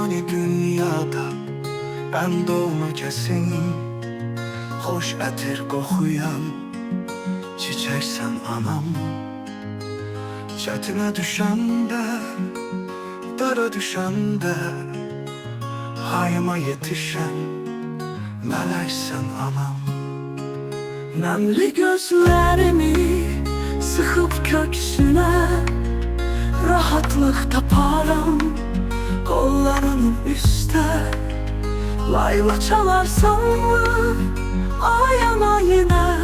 fani dünyada ben doğma kesin. Hoş etir kokuyan çiçeksen anam. Çetine düşende, dara düşende, hayıma yetişen meleksen anam. Nemli gözlerimi sıkıp köksüne rahatlık taparım kollarının üstte. Layla çalarsan mı ayana yine,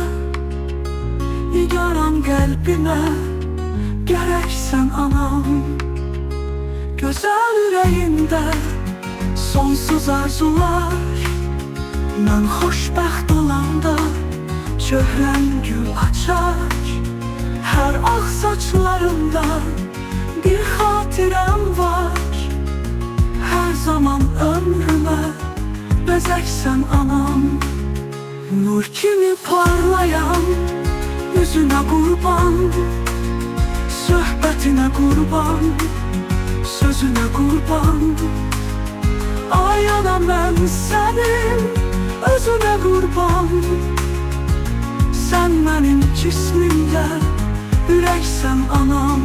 Nigaran kalbime gereksen anam. Güzel yüreğimde sonsuz arzular, ben hoşbəxt olanda çöhrən gül açar. Her ağ saçlarında bir hatirem var. Her zaman ömrüme bezeksen anam. Nur kimi parlayan yüzüne kurban, söhbetine kurban, sözüne kurban. Ayana ben senin özüne kurban. Sen benim cismimde yüreksen anam.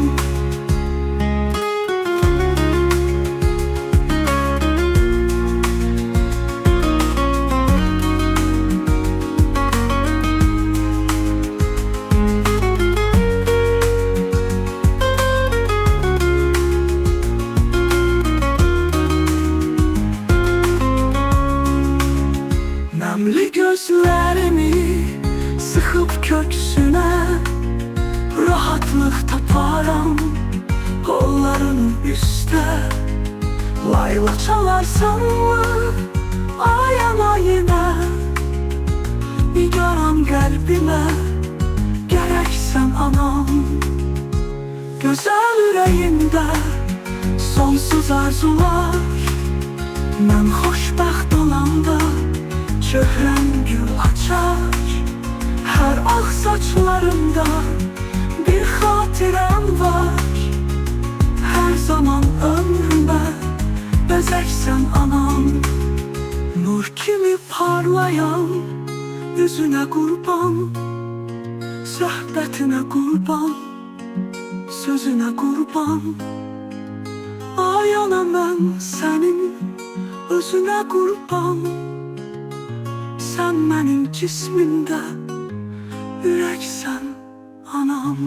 Nemli gözlerimi sıkıp köksüne rahatlık taparım kollarının üstte. Layla çalarsan mı ayana yine, Nigaran kalbime gereksen anam. Güzel yüreğimde sonsuz arzular, ben hoşbəxt olanda çöhrən gül açar. Her ağ saçlarımda bir hatirem var. Her zaman ömrüme bezeksen anam. Nur kimi parlayan yüzüne kurban, sohbetine kurban, sözüne kurban. Ayana ben senin özüne kurban. Sen benim cismimde yüreksen anam.